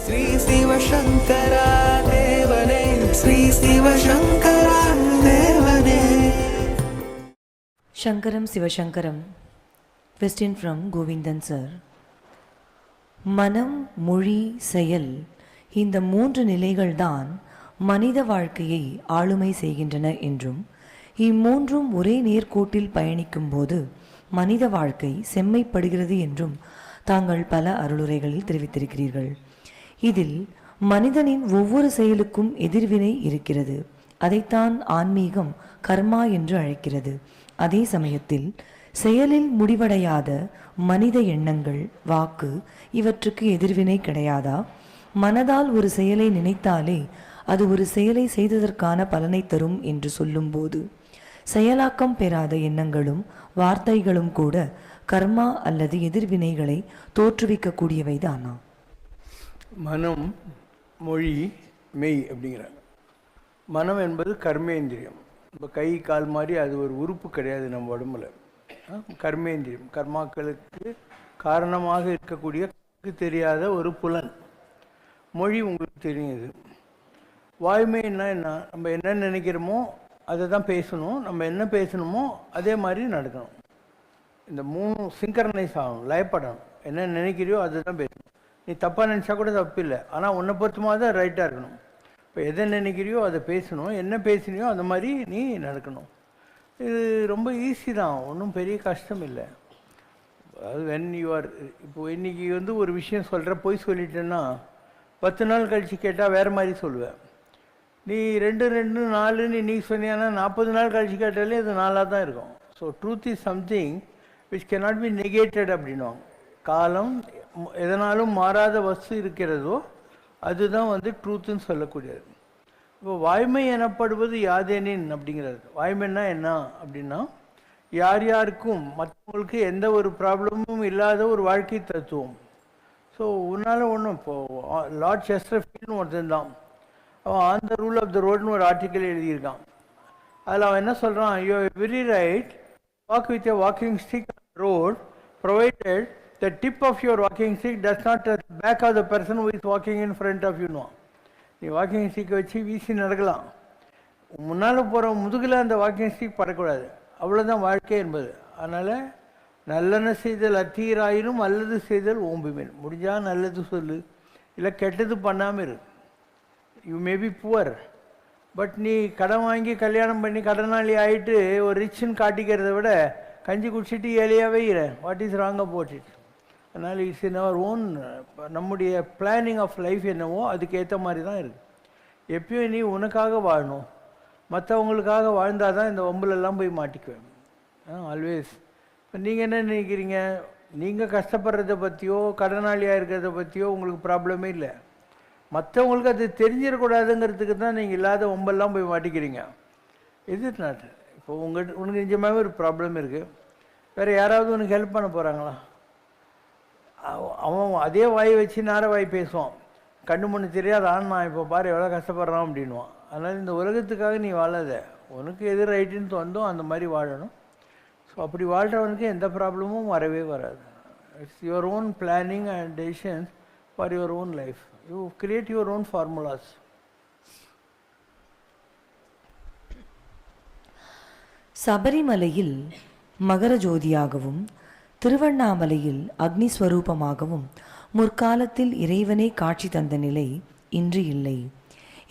ஸ்ரீ சிவசங்கரா தேவனே, ஸ்ரீ சிவசங்கரா தேவனே. சங்கரம் சிவசங்கரம். Question from Govindan sir. மனம், மொழி, செயல் இந்த 3 நிலைகள்தான் மனித வாழ்க்கையை ஆளுமை செய்கின்றன என்றும், இம்மூன்றும் ஒரே நேர்கோட்டில் பயணிக்கும் போது மனித வாழ்க்கை செம்மைப்படுகிறது என்றும் தாங்கள் பல அருளுரைகளில் தெரிவித்திருக்கிறீர்கள். இதில் மனிதனின் ஒவ்வொரு செயலுக்கும் எதிர்வினை இருக்கிறது. அதைத்தான் ஆன்மீகம் கர்மா என்று அழைக்கிறது. அதே சமயத்தில் செயலில் முடிவடையாத மனித எண்ணங்கள், வாக்கு இவற்றுக்கு எதிர்வினை கிடையாதா? மனதால் ஒரு செயலை நினைத்தாலே அது ஒரு செயலை செய்ததற்கான பலனை தரும் என்று சொல்லும்போது, செயலாக்கம் பெறாத எண்ணங்களும் வார்த்தைகளும் கூட கர்மா அல்லது எதிர்வினைகளை தோற்றுவிக்கக்கூடியவைதானா? மனம், மொழி, மெய் அப்படிங்கிறாங்க. மனம் என்பது கர்மேந்திரியம். இப்போ கை கால் மாதிரி அது ஒரு உறுப்பு கிடையாது நம்ம உடம்புல. கர்மேந்திரியம், கர்மாக்களுக்கு காரணமாக இருக்கக்கூடிய தெரியாத ஒரு புலன். மொழி உங்களுக்கு தெரியுது. வாய்மைன்னா என்ன? நம்ம என்ன நினைக்கிறோமோ அதை தான் பேசணும். நம்ம என்ன பேசணுமோ அதே மாதிரி நடக்கணும். இந்த 3 சிங்கரனைஸ் ஆகணும், லயப்படணும். என்ன நினைக்கிறியோ அதை தான் பேசணும். நீ தப்பாக நினச்சா கூட தப்பு இல்லை, ஆனால் உன்னை பொறுத்தமாக தான் ரைட்டாக இருக்கணும். இப்போ எதை நினைக்கிறியோ அதை பேசணும், என்ன பேசினியோ அந்த மாதிரி நீ நடக்கணும். இது ரொம்ப ஈஸி தான், ஒன்றும் பெரிய கஷ்டம் இல்லை. அது வென் யூ ஆர், இப்போது இன்றைக்கி ஒரு விஷயம் சொல்கிற, போய் சொல்லிட்டேன்னா 10 நாள் கழித்து கேட்டால் வேறு மாதிரி சொல்லுவேன். நீ 2 4ன்னு நீ சொன்னியானா 40 நாள் கழித்து கேட்டாலே இது 4ஆக தான் இருக்கும். So truth is something which cannot be negated அப்படின்வாங்க. காலம் எதனாலும் மாறாத வஸ்து இருக்கிறதோ அதுதான் ட்ரூத்துன்னு சொல்லக்கூடியது. இப்போ வாய்மை எனப்படுவது யாதேனின் அப்படிங்கிறது. வாய்மைன்னா என்ன அப்படின்னா, யார் யாருக்கும் மற்றவங்களுக்கு எந்த ஒரு ப்ராப்ளமும் இல்லாத ஒரு வாழ்க்கை தத்துவம். ஸோ உன்னால் ஒன்றும், இப்போது லார்ட் செஸ்டர்ஃபீல்ட்னு ஒருத்தன் தான், அவன் on the rule of the ரோடுன்னு ஒரு ஆர்டிக்கல் எழுதியிருக்கான். அதில் அவன் என்ன சொல்கிறான், you very right, walk with a walking stick road provided the tip of your walking stick does not touch the back of the person who is walking in front of you. நீ walking ஸ்டிக்கை வச்சு வீசி நடக்கலாம், முன்னால் போகிற முதுகில் அந்த walking stick படக்கூடாது. அவ்வளோதான் வாழ்க்கை என்பது. அதனால் நல்லெண்ண செய்தல் அத்தீராயினும் அல்லது செய்தல் ஓம்புமேன். முடிஞ்சால் நல்லது சொல்லு, இல்லை கெட்டது பண்ணாமல் இரு. You may be poor, but நீ கடன் வாங்கி கல்யாணம் பண்ணி கடனாளி ஆகிட்டு ஒரு ரிச்சுன்னு காட்டிக்கிறத விட கஞ்சி குடிச்சிட்டு ஏழையாகவே இரு. What is wrong about it? அதனால் இட்ஸ் இன் அவர் ஓன், நம்முடைய பிளானிங் ஆஃப் லைஃப் என்னவோ அதுக்கு ஏற்ற மாதிரி தான் இருக்குது. எப்பயும் நீ உனக்காக வாழணும், மற்றவங்களுக்காக வாழ்ந்தால் தான் இந்த வம்புலெல்லாம் போய் மாட்டிக்குவேன். ஆல்வேஸ். இப்போ நீங்கள் என்ன நினைக்கிறீங்க, நீங்கள் கஷ்டப்படுறத பற்றியோ கடனாளியாக இருக்கிறத பற்றியோ உங்களுக்கு ப்ராப்ளமே இல்லை. மற்றவங்களுக்கு அது தெரிஞ்சிடக்கூடாதுங்கிறதுக்கு தான் நீங்கள் இல்லாத வம்பெல்லாம் போய் மாட்டிக்கிறீங்க. இது நாட். இப்போ உனக்கு நிஜமாகவே ஒரு ப்ராப்ளம் இருக்குது, வேறு யாராவது உனக்கு ஹெல்ப் பண்ண போகிறாங்களா? அவன் அதே வாய் வச்சு நேர வாய் பேசுவான். கண்ணு முன்னு தெரியாத நான் இப்போ பாரு எவ்வளோ கஷ்டப்படுறான் அப்படின்வான். அதனால் இந்த உலகத்துக்காக நீ வாழாத, உனக்கு எது ரைட்டுன்னு தோன்றோ அந்த மாதிரி வாழணும். ஸோ அப்படி வாழ்கிறவனுக்கு எந்த ப்ராப்ளமும் வரவே வராது. It's your own planning and decisions for your own life. You create your own formulas. சபரிமலையில் மகர ஜோதியாகவும் திருவண்ணாமலையில் அக்னி ஸ்வரூபமாகவும் முற்காலத்தில் இறைவனே காட்சி தந்த நிலை இன்று இல்லை.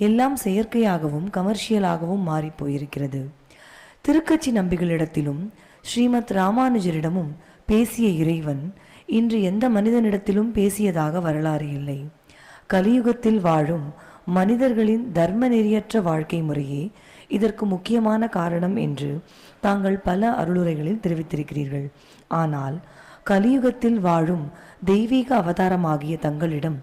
எல்லாம் செயற்கையாகவும் கமர்ஷியலாகவும் மாறிப்போயிருக்கிறது. திருக்கச்சி நம்பிகளிடத்திலும் ஸ்ரீமத் ராமானுஜரிடமும் பேசிய இறைவன் இன்று எந்த மனிதனிடத்திலும் பேசியதாக வரலாறு இல்லை. கலியுகத்தில் வாழும் மனிதர்களின் தர்ம நெறியற்ற வாழ்க்கை முறையே இதற்கு முக்கியமான காரணம் என்று தாங்கள் பல அருளுரைகளில் தெரிவித்திருக்கிறீர்கள். ஆனால் கலியுகத்தில் வாழும் தெய்வீக அவதாரமாகிய தங்களிடம்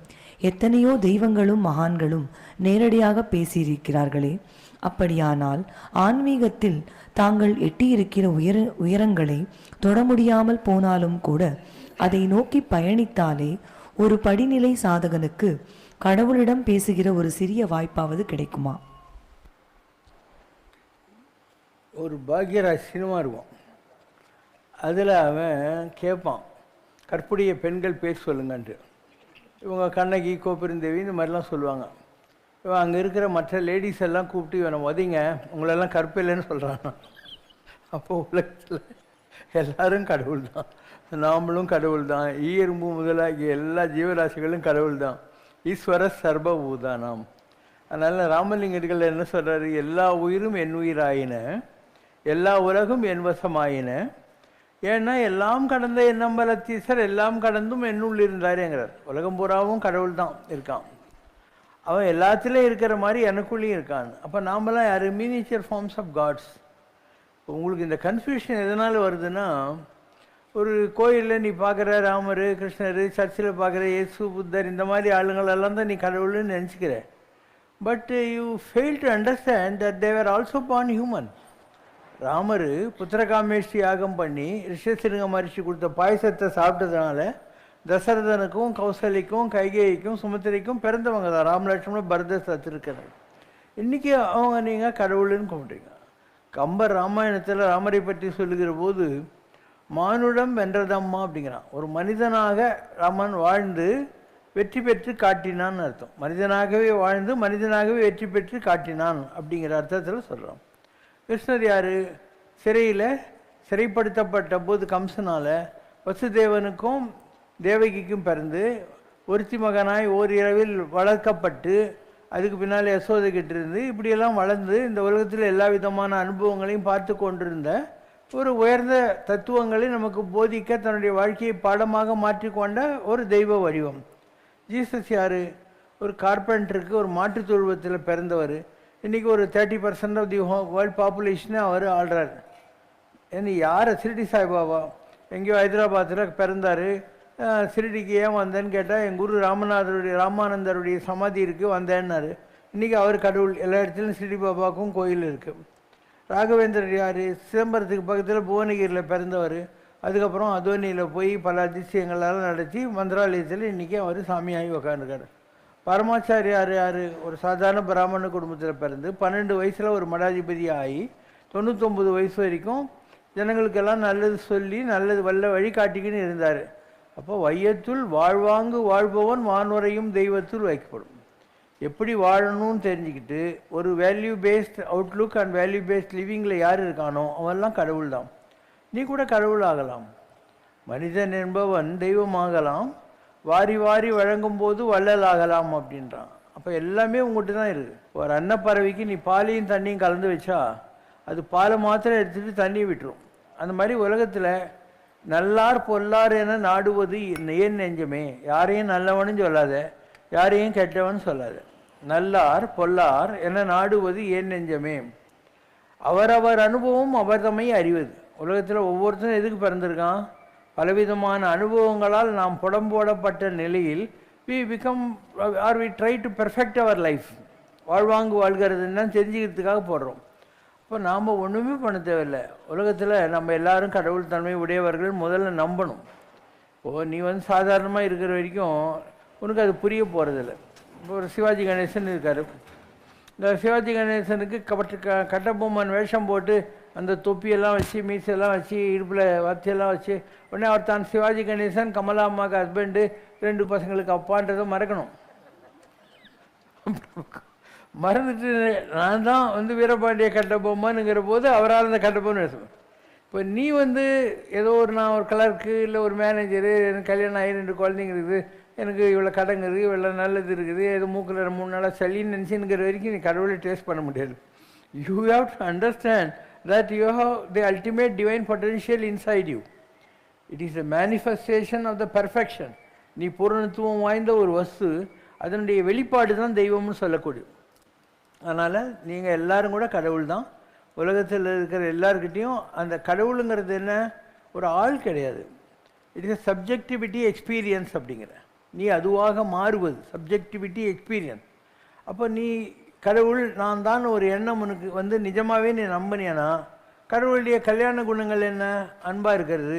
எத்தனையோ தெய்வங்களும் மகான்களும் நேரடியாக பேசியிருக்கிறார்களே. அப்படியானால் ஆன்மீகத்தில் தாங்கள் எட்டியிருக்கிற உயரங்களை தொட முடியாமல் போனாலும் கூட அதை நோக்கி பயணித்தாலே ஒரு படிநிலை சாதகனுக்கு கடவுளிடம் பேசுகிற ஒரு சிறிய வாய்ப்பாவது கிடைக்குமா? ஒரு பாக்யராஜ் சினிமா இருக்கும், அதில் அவன் கேட்பான், கற்புடைய பெண்கள் பேர் சொல்லுங்கன்ட்டு. இவங்க கண்ணகி கோப்பெருந்தேவி இந்த மாதிரிலாம் சொல்லுவாங்க. இவன் அங்கே இருக்கிற மற்ற லேடிஸ் எல்லாம் கூப்பிட்டு இவனை உதைங்க, உங்களெல்லாம் கற்பில்லைன்னு சொல்கிறாங்க. அப்போ உலகத்தில் எல்லாரும் கடவுள் தான், நாமளும் கடவுள் தான், ஈயரும்பு முதலாகிய எல்லா ஜீவராசிகளும் கடவுள் தான். ஈஸ்வர சர்வபூதானாம். அதனால் ராமலிங்கர்கள் என்ன சொல்கிறாரு, எல்லா உயிரும் என் உயிராயின, எல்லா உலகும் என் வசமாயின, ஏன்னா எல்லாம் கடந்த என்னம்பலத்தீசர் எல்லாம் கடந்தும் என்னுள் இருந்தாருங்கிறார். உலகம் பூராவும் கடவுள் தான் இருக்கான், அவன் எல்லாத்துலேயும் இருக்கிற மாதிரி எனக்குள்ளேயும் இருக்கான். அப்போ நாமெல்லாம் யார்? Miniature forms of gods. உங்களுக்கு இந்த கன்ஃபியூஷன் எதனால் வருதுன்னா, ஒரு கோயிலில் நீ பார்க்குற ராமர் கிருஷ்ணர், சர்ச்சில் பார்க்குற இயேசு புத்தர், இந்த மாதிரி ஆளுங்களெல்லாம் தான் நீ கடவுள்னு நினச்சிக்கிற. But you fail to understand that they are also born human. ராமர் புத்திரகாமேஷ்டி யாகம் பண்ணி ரிஷசிருங்க மரிஷி கொடுத்த பாயசத்தை சாப்பிட்டதுனால தசரதனுக்கும் கௌசலிக்கும் கைகேயிக்கும் சுமத்திரைக்கும் பிறந்தவங்க தான் ராமலட்சுமண பரத சத்ருக்கனர். இன்றைக்கி அவங்க நீங்கள் கடவுள்னு கும்பிட்றீங்க. கம்பர் ராமாயணத்தில் ராமரை பற்றி சொல்லுகிற போது மானுடம் வென்றதம்மா அப்படிங்கிறான். ஒரு மனிதனாக ராமன் வாழ்ந்து வெற்றி பெற்று காட்டினான்னு அர்த்தம். மனிதனாகவே வாழ்ந்து மனிதனாகவே வெற்றி பெற்று காட்டினான் அப்படிங்கிற அர்த்தத்தில் சொல்கிறான். கிருஷ்ணர் யார்? சிறையில் சிறைப்படுத்தப்பட்ட போது கம்சனால் வசுதேவனுக்கும் தேவகிக்கும் பிறந்து ஒருத்தி மகனாய் ஓரிரவில் வளர்க்கப்பட்டு அதுக்கு பின்னால் யசோதைக்கிட்டு இருந்து இப்படியெல்லாம் வளர்ந்து இந்த உலகத்தில் எல்லா விதமான அனுபவங்களையும் பார்த்து கொண்டிருந்த ஒரு உயர்ந்த தத்துவங்களை நமக்கு போதிக்க தன்னுடைய வாழ்க்கையை பாடமாக மாற்றிக்கொண்ட ஒரு தெய்வ வடிவம். ஜீசஸ் யார்? ஒரு கார்பெண்டருக்கு ஒரு மாற்றுத் தொழுவத்தில் பிறந்தவர். இன்றைக்கி ஒரு 30% ஆஃப் தி வேர்ல்ட் பாப்புலேஷனை அவர் ஆள்றார். ஏன்னா யாரை? சிரிடி சாய்பாபா எங்கேயோ ஹைதராபாத்தில் பிறந்தார். சிரிடிக்கு ஏன் வந்தேன்னு கேட்டால் எங்கள் குரு ராமானந்தருடைய சமாதி இருக்குது வந்தேன்னாரு. இன்றைக்கி அவர் கடவுள். எல்லா இடத்துலையும் சிரிடி பாபாவுக்கும் கோயில் இருக்குது. ராகவேந்திரர் யார்? சிதம்பரத்துக்கு பக்கத்தில் புவனகிரியில் பிறந்தவர். அதுக்கப்புறம் அதோனியில் போய் பல அதிசயங்களெல்லாம் நடத்தி மந்திராலயத்தில் இன்றைக்கி அவர் சாமியாகி உக்காந்துருக்காரு. பரமாச்சாரியார் யார்? ஒரு சாதாரண பிராமண குடும்பத்தில் பிறந்து 12 வயசில் ஒரு மடாதிபதி ஆகி 99 வயசு வரைக்கும் ஜனங்களுக்கெல்லாம் நல்லது சொல்லி நல்லது வல்ல வழிகாட்டிக்கின்னு இருந்தார். அப்போ வையத்துள் வாழ்வாங்கு வாழ்பவன் வானுரையும் தெய்வத்துள் வைக்கப்படும். எப்படி வாழணும்னு தெரிஞ்சுக்கிட்டு ஒரு value based outlook and value based லிவிங்கில் யார் இருக்கானோ அவெல்லாம் கடவுள் தான். நீ கூட கடவுள் ஆகலாம். மனிதன் என்பவன் தெய்வமாகலாம், வாரி வாரி வழங்கும் போது வள்ளல் ஆகலாம் அப்படின்றான். அப்போ எல்லாமே உங்கள்கிட்ட தான் இருக்குது. ஒரு அன்னப்பறவைக்கு நீ பாலையும் தண்ணியும் கலந்து வச்சா அது பாலை மாத்திரம் எடுத்துகிட்டு தண்ணி விட்டுரும். அந்த மாதிரி உலகத்தில் நல்லார் பொல்லார் என நாடுவது ஏன் நெஞ்சமே. யாரையும் நல்லவனு சொல்லாத, யாரையும் கெட்டவன் சொல்லாத. நல்லார் பொல்லார் என நாடுவது ஏன் நெஞ்சமே. அவரவர் அனுபவம் அவர்தமை அறிவது. உலகத்தில் ஒவ்வொருத்தரும் எதுக்கு பிறந்திருக்கான்? பலவிதமான அனுபவங்களால் நாம் புடம்போடப்பட்ட நிலையில் we try to perfect our life. வாழ்வாங்கு வாழ்கிறதுன்னா தெரிஞ்சுக்கிறதுக்காக போடுறோம். இப்போ நாம் ஒன்றுமே பண்ண தேவையில்லை. உலகத்தில் நம்ம எல்லாரும் கடவுள் தன்மை உடையவர்கள் முதல்ல நம்பணும். நீ சாதாரணமாக இருக்கிற வரைக்கும் உனக்கு அது புரிய போகிறதில்ல. இப்போ ஒரு சிவாஜி கணேசன் இருக்கார். இந்த சிவாஜி கணேசனுக்கு கட்டபொம்மன் வேஷம் போட்டு அந்த தொப்பியெல்லாம் வச்சு மீசெல்லாம் வச்சு இடுப்பில் வத்தியெல்லாம் வச்சு உடனே அவர் தான் சிவாஜி கணேசன் கமலா அம்மாவுக்கு ஹஸ்பண்டு 2 பசங்களுக்கு அப்பான்றதை மறக்கணும். மறந்துட்டு நான் தான் வீரபாண்டிய கட்டபொம்மனுங்கிற போது அவரால் அந்த கட்டபொம்மன் பேசுவேன். இப்போ நீ ஏதோ நான் ஒரு கிளர்க்கு இல்லை ஒரு மேனேஜரு, எனக்கு கல்யாணம் ஆகி 2 குழந்தைங்க இருக்குது, எனக்கு இவ்வளோ கடங்க இருக்குது, இவ்வளோ நல்லது இருக்குது, ஏதோ மூக்கில் 3 நாளாக சளின்னு நினச்சிங்கிற வரைக்கும் நீ கடவுளை டேஸ்ட் பண்ண முடியாது. You have to understand that you have the ultimate divine potential inside you. It is a manifestation of the perfection. நீ பூரணத்துவம் வாய்ந்த ஒரு வஸ்து, அதனுடைய வெளிப்பாடு தான் தெய்வம்னு சொல்லக்கூடிய. அதனால் நீங்கள் எல்லோரும் கூட கடவுள் தான். உலகத்தில் இருக்கிற எல்லாருக்கிட்டேயும் அந்த கடவுளுங்கிறது என்ன? ஒரு ஆள் கிடையாது. It is a subjectivity experience அப்படிங்கிற. நீ அதுவாக மாறுவது சப்ஜெக்டிவிட்டி எக்ஸ்பீரியன்ஸ். அப்போ நீ கடவுள் நான் தான் ஒரு எண்ணம் உனக்கு நிஜமாகவே நீ நம்பினியானா, கடவுளுடைய கல்யாண குணங்கள் என்ன? அன்பாக இருக்கிறது,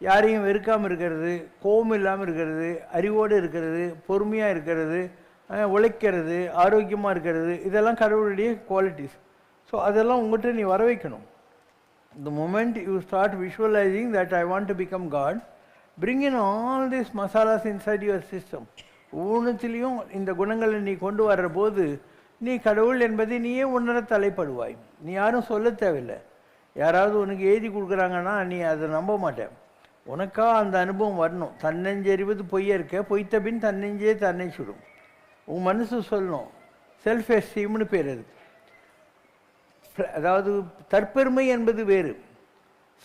யாரையும் வெறுக்காமல் இருக்கிறது, கோபம் இல்லாமல் இருக்கிறது, அறிவோடு இருக்கிறது, பொறுமையாக இருக்கிறது, உழைக்கிறது, ஆரோக்கியமாக இருக்கிறது, இதெல்லாம் கடவுளுடைய குவாலிட்டிஸ். ஸோ அதெல்லாம் உங்கள்கிட்ட நீ வர வைக்கணும். The moment you start visualizing that I want to become God, bring in all these masalas inside your system. ஒவ்வொன்றுத்திலையும் இந்த குணங்களை நீ கொண்டு வர்ற போது நீ கடவுள் என்பதை நீயே உணர தலைப்படுவாய். நீ யாரும் சொல்ல தேவையில்லை. யாராவது உனக்கு எழுதி கொடுக்குறாங்கன்னா நீ அதை நம்ப மாட்டேன். உனக்கா அந்த அனுபவம் வரணும். தன்னெஞ்சறிவது பொய்ய இருக்க, பொய்த்த பின் தன்னெஞ்சே தன்னை சுடும். உன் மனசு சொல்லணும். செல்ஃப் எஸ்டீம்னு பேர் அது. அதாவது தற்பெருமை என்பது வேறு.